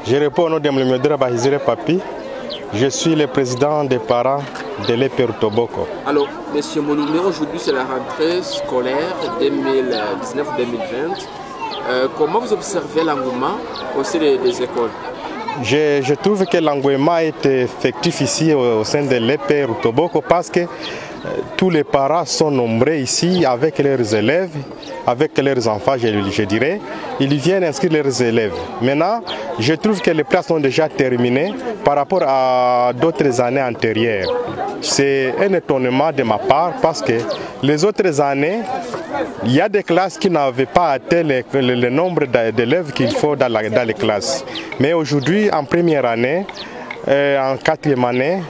Je réponds au nom de M. Bahizire Papi. Je suis le président des parents de l'EPE Rutoboko. Alors, M. Mouloumé, aujourd'hui c'est la rentrée scolaire 2019-2020. Comment vous observez l'engouement au sein des écoles? Je trouve que l'engouement est effectif ici au sein de l'EPE Rutoboko parce que tous les parents sont nombreux ici avec leurs élèves, avec leurs enfants, je dirais. Ils viennent inscrire leurs élèves. Maintenant, je trouve que les classes sont déjà terminées par rapport à d'autres années antérieures. C'est un étonnement de ma part parce que les autres années, il y a des classes qui n'avaient pas atteint le nombre d'élèves qu'il faut dans les classes. Mais aujourd'hui, en première année, en quatrième année,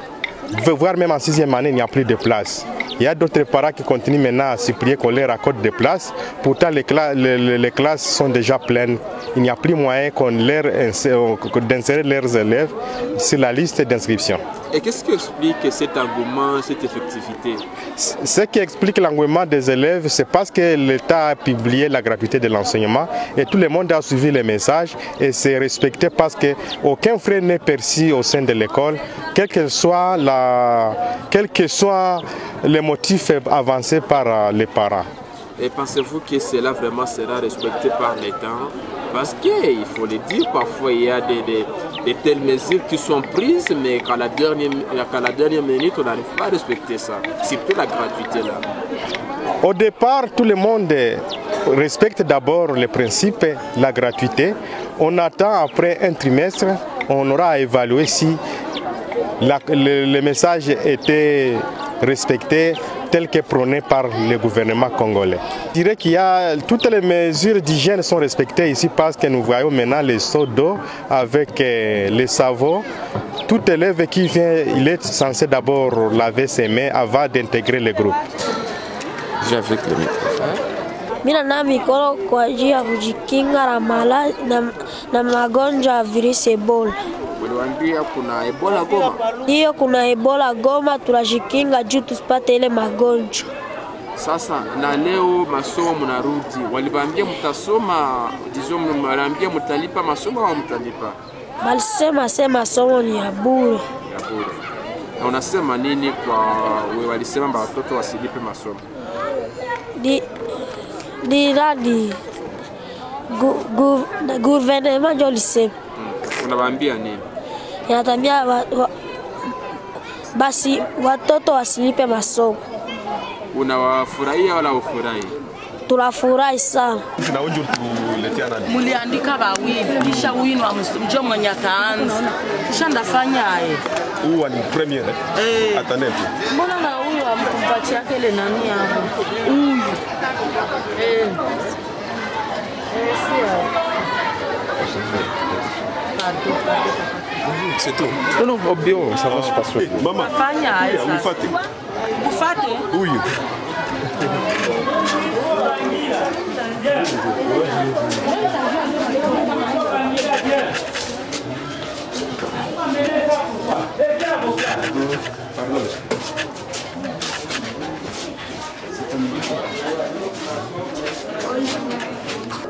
voire même en sixième année, il n'y a plus de place. Il y a d'autres parents qui continuent maintenant à supplier qu'on leur accorde des places. Pourtant, les classes sont déjà pleines. Il n'y a plus moyen d'insérer leurs élèves sur la liste d'inscription. Et qu'est-ce qui explique cet engouement, cette effectivité? Ce qui explique l'engouement des élèves, c'est parce que l'État a publié la gratuité de l'enseignement et tout le monde a suivi les messages et c'est respecté parce qu'aucun frais n'est perçu au sein de l'école, quel que soit les motifs avancés par les parents. Et pensez-vous que cela vraiment sera respecté par l'État? Parce qu'il faut le dire, parfois il y a de telles mesures qui sont prises, mais qu'à la dernière minute, on n'arrive pas à respecter ça. Surtout la gratuité là. Au départ, tout le monde respecte d'abord le principe, la gratuité. On attend après un trimestre, on aura à évaluer si le message était respecté tel que prôné par le gouvernement congolais. Je dirais qu'il y a toutes les mesures d'hygiène sont respectées ici parce que nous voyons maintenant les seaux d'eau avec les savons. Tout élève qui vient, il est censé d'abord laver ses mains avant d'intégrer le groupe. J'avais le micro. Mina na mikono kwa ajili ya kujikinga na magonjwa ya virusi Ebola. Uliwaambia kuna Ebola Goma? Ndiyo, kuna Ebola Goma, tunajikinga juu tusipate ile magonjwa. Sasa na leo masomo mnarudi, waliwaambia mtasoma, waliwaambia mtalipa masomo au mtalipa? Walisema masomo ni ya bure. Ya bure. Na unasema nini kwa walisema watoto wasilipe masomo? Gouvernement ndio lisema. Unawaambia nini? Yanatambia basi watoto wasilipe masomo. Unawafurahia wala ufurahi? Tunafurahi sana. Muliandika bawili kisha winu wa mjo mwenye ataanza. Kisha ndafanya aye. Huyu ni premier atanepo. Mbona na huyu ampatia yake ile nani hapo? Huyu. C'est tout. Non, bien, ça va, je passe. Maman, vous faites. Vous faites? Oui.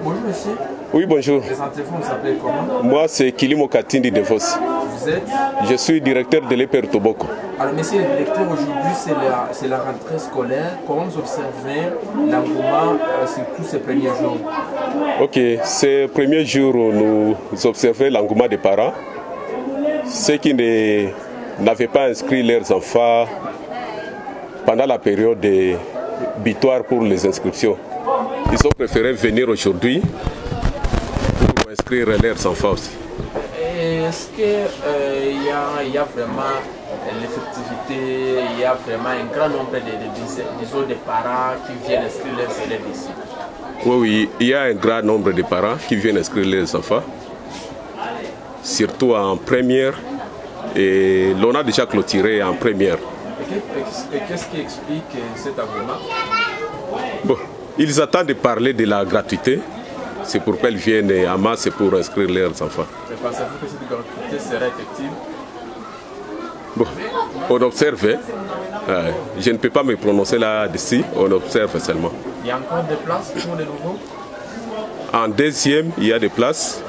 Bonjour monsieur. Oui, bonjour. Présentez-vous, vous s'appelez comment? Moi, c'est Kilimo Katindi de Vos. Vous êtes? Je suis directeur de l'EPE Rutoboko. Alors, monsieur le directeur, aujourd'hui c'est la rentrée scolaire. Comment vous observez l'engouement sur tous ces premiers jours? Ok, ces premiers jours, nous observons l'engouement des parents. Ceux qui n'avaient pas inscrit leurs enfants pendant la période de butoir pour les inscriptions. Ils ont préféré venir aujourd'hui pour inscrire leurs enfants aussi. Est-ce qu'il y a vraiment l'effectivité, il y a vraiment un grand nombre de parents qui viennent inscrire leurs élèves ici? Oui, il y a un grand nombre de parents qui viennent inscrire leurs enfants, surtout en première, et l'on a déjà clôturé en première. Et qu'est-ce qui explique cet engouement? Bon, ils attendent de parler de la gratuité, c'est pourquoi ils viennent en masse pour inscrire leurs enfants. Mais pensez-vous que cette gratuité sera effective? Bon, on observe, je ne peux pas me prononcer là-dessus, on observe seulement. Il y a encore des places pour les nouveaux? En deuxième, il y a des places.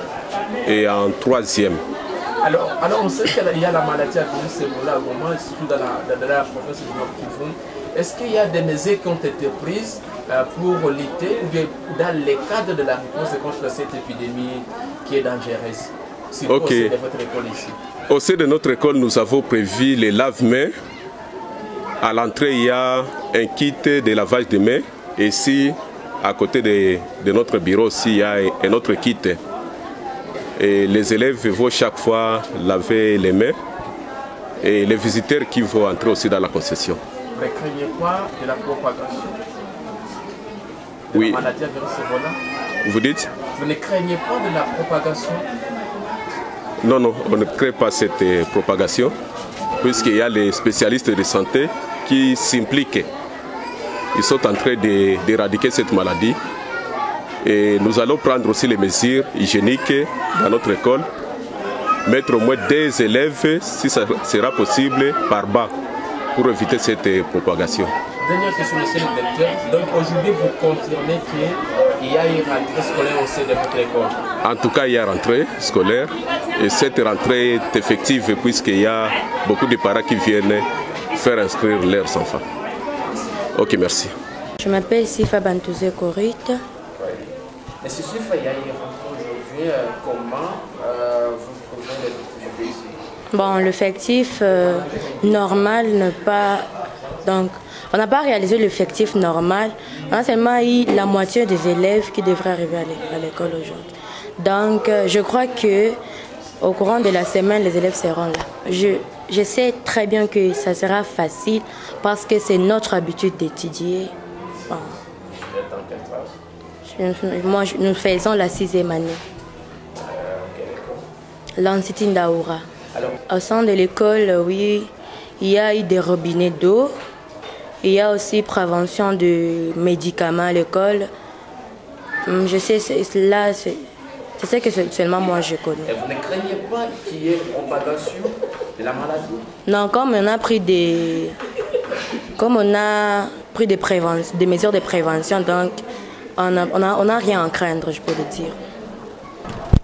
et en 3e. Alors on sait qu'il y a la maladie à virus Ebola au moment, surtout dans la province du Nord Kivu. Est-ce qu'il y a des mesures qui ont été prises pour lutter ou bien dans le cadre de la réponse contre cette épidémie qui est dangereuse? Ok. Au sein de votre école ici. Au sein de notre école, nous avons prévu les lave-mains. À l'entrée, il y a un kit de lavage de mains. Et ici, à côté de notre bureau, aussi, il y a un autre kit. Et les élèves vont chaque fois laver les mains. Et les visiteurs qui vont entrer aussi dans la concession. Vous ne craignez pas de la propagation de la maladie à virus Ebola? Vous dites? Vous ne craignez pas de la propagation? Non, non, on ne crée pas cette propagation, puisqu'il y a les spécialistes de santé qui s'impliquent. Ils sont en train d'éradiquer cette maladie. Et nous allons prendre aussi les mesures hygiéniques dans notre école, mettre au moins 2 élèves, si ça sera possible, par banc, pour éviter cette propagation. Dernière question, monsieur le directeur. Donc aujourd'hui, vous confirmez qu'il y a une rentrée scolaire au sein de votre école? En tout cas, il y a rentrée scolaire. Et cette rentrée est effective puisqu'il y a beaucoup de parents qui viennent faire inscrire leurs enfants. Ok, merci. Je m'appelle Sifa Bantouzé Korit. Et si Sifa, il y a une rentrée aujourd'hui, comment vous trouvez les difficultés ici? Bon, l'effectif normal n'est pas... Donc, on n'a pas réalisé l'effectif normal. On a seulement eu la moitié des élèves qui devraient arriver à l'école aujourd'hui. Donc, je crois que au courant de la semaine, les élèves seront là. Je sais très bien que ça sera facile parce que c'est notre habitude d'étudier. Bon. Moi, nous faisons la 6e année. L'Institut Ndaoura. Au sein de l'école, oui, il y a eu des robinets d'eau. Il y a aussi prévention de médicaments à l'école. Je sais, là, c'est ce que seulement moi je connais. Et vous ne craignez pas qu'il y ait une propagation de la maladie? Non, comme on a pris des mesures de prévention, donc on n'a rien à craindre, je peux le dire.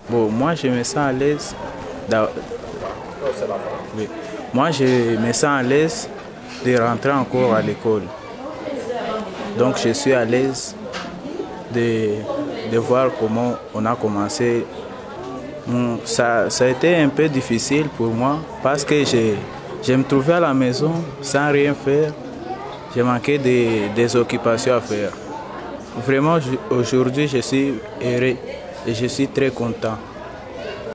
Bon, moi je me sens à l'aise. Oui. Moi je me sens à l'aise de rentrer encore à l'école. Donc je suis à l'aise de voir comment on a commencé. Ça a été un peu difficile pour moi parce que je me trouvais à la maison sans rien faire. Je manquais des occupations à faire. Vraiment, aujourd'hui, je suis heureux et je suis très content.